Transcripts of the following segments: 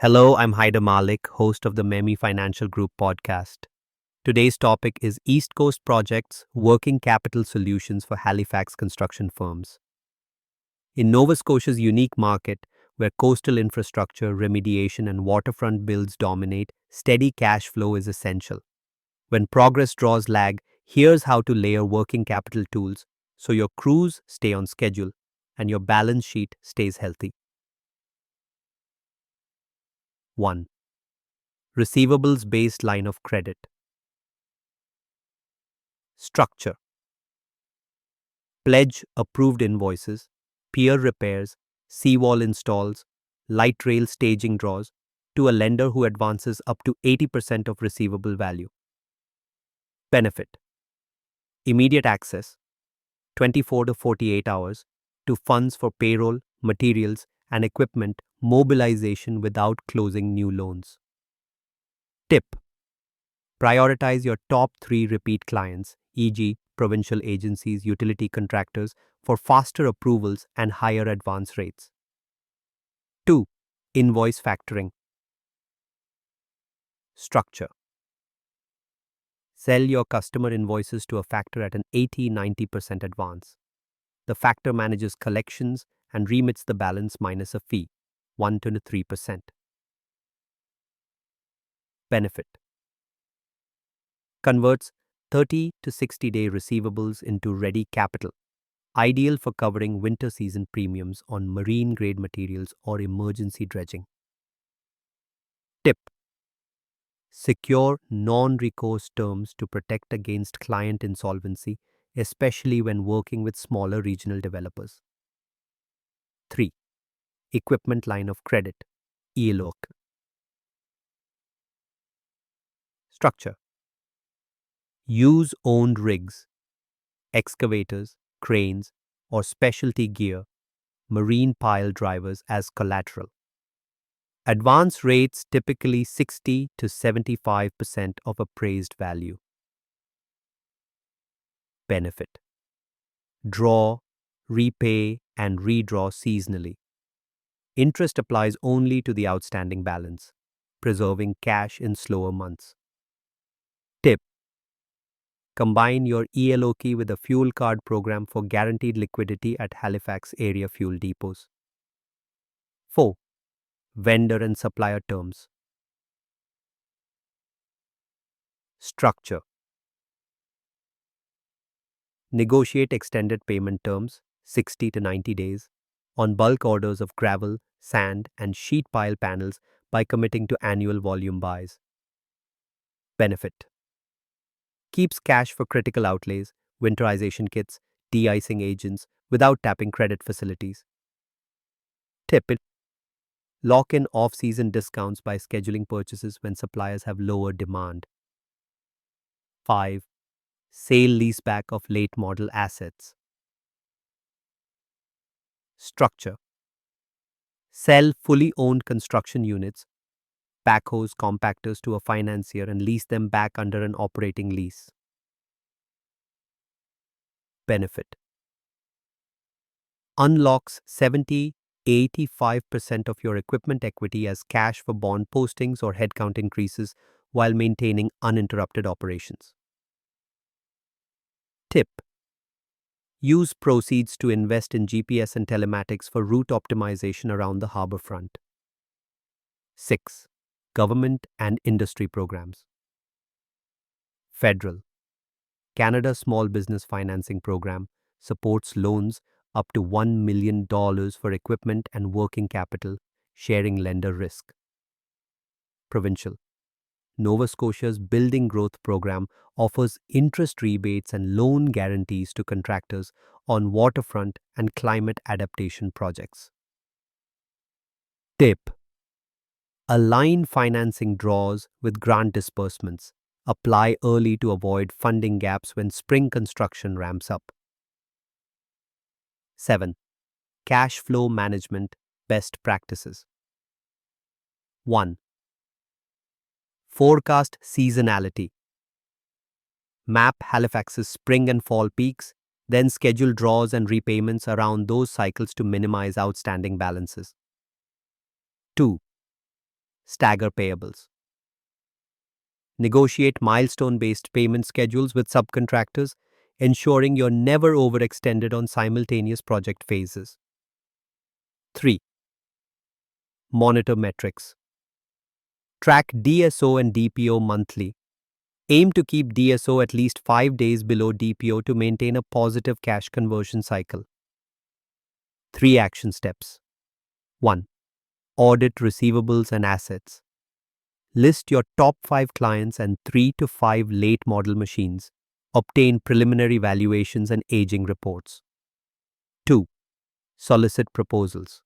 Hello, I'm Haider Malik, host of the MEMI Financial Group podcast. Today's topic is East Coast Projects Working Capital Solutions for Halifax Construction Firms. In Nova Scotia's unique market, where coastal infrastructure, remediation, and waterfront builds dominate, steady cash flow is essential. When progress draws lag, here's how to layer working capital tools so your crews stay on schedule and your balance sheet stays healthy. 1. Receivables-based line of credit. Structure. Pledge approved invoices, pier repairs, seawall installs, light rail staging draws to a lender who advances up to 80% of receivable value. Benefit. Immediate access, 24 to 48 hours, to funds for payroll, materials, and equipment mobilization without closing new loans. Tip. Prioritize your top 3 repeat clients, e.g., provincial agencies, utility contractors, for faster approvals and higher advance rates. 2. Invoice factoring. Structure. Sell your customer invoices to a factor at an 80-90% advance. The factor manages collections and remits the balance minus a fee, 1 to 3%. Benefit. Converts 30 to 60-day receivables into ready capital, ideal for covering winter season premiums on marine-grade materials or emergency dredging. Tip. Secure non-recourse terms to protect against client insolvency, especially when working with smaller regional developers. 3. Equipment line of credit, ELOC. Structure. Use owned rigs, excavators, cranes, or specialty gear, marine pile drivers as collateral. Advance rates typically 60 to 75% of appraised value. Benefit. Draw, repay, and redraw seasonally. Interest applies only to the outstanding balance, preserving cash in slower months. Tip. Combine your ELOK with a fuel card program for guaranteed liquidity at Halifax area fuel depots. 4. Vendor and supplier terms. Structure. Negotiate extended payment terms, 60 to 90 days, on bulk orders of gravel, sand, and sheet pile panels by committing to annual volume buys. Benefit. Keeps cash for critical outlays, winterization kits, de-icing agents, without tapping credit facilities. Tip. Lock in off-season discounts by scheduling purchases when suppliers have lower demand. 5. Sale leaseback of late model assets. Structure. Sell fully owned construction units, backhoes, compactors to a financier and lease them back under an operating lease. Benefit. Unlocks 70-85% of your equipment equity as cash for bond postings or headcount increases while maintaining uninterrupted operations. Tip. Use proceeds to invest in GPS and telematics for route optimization around the harbour front. 6. Government and industry programs. Federal. Canada Small Business Financing Program supports loans up to $1 million for equipment and working capital, sharing lender risk. Provincial. Nova Scotia's Building Growth Program offers interest rebates and loan guarantees to contractors on waterfront and climate adaptation projects. Tip. Align financing draws with grant disbursements. Apply early to avoid funding gaps when spring construction ramps up. 7. Cash flow management best practices. 1. Forecast seasonality. Map Halifax's spring and fall peaks, then schedule draws and repayments around those cycles to minimize outstanding balances. 2. Stagger payables. Negotiate milestone-based payment schedules with subcontractors, ensuring you're never overextended on simultaneous project phases. 3. Monitor metrics. Track DSO and DPO monthly. Aim to keep DSO at least 5 days below DPO to maintain a positive cash conversion cycle. 3 action steps. 1. Audit receivables and assets. List your top 5 clients and 3 to 5 late model machines. Obtain preliminary valuations and aging reports. 2. Solicit proposals.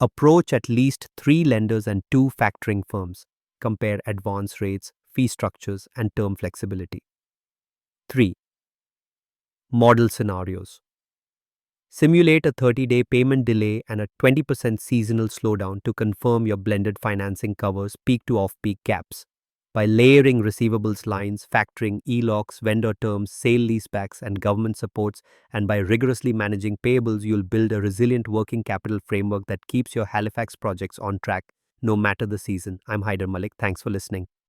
Approach at least 3 lenders and 2 factoring firms. Compare advance rates, fee structures, and term flexibility. 3. Model scenarios. Simulate a 30-day payment delay and a 20% seasonal slowdown to confirm your blended financing covers peak to off-peak gaps. By layering receivables lines, factoring, e-locks, vendor terms, sale leasebacks, and government supports, and by rigorously managing payables, you'll build a resilient working capital framework that keeps your Halifax projects on track, no matter the season. I'm Haider Malik. Thanks for listening.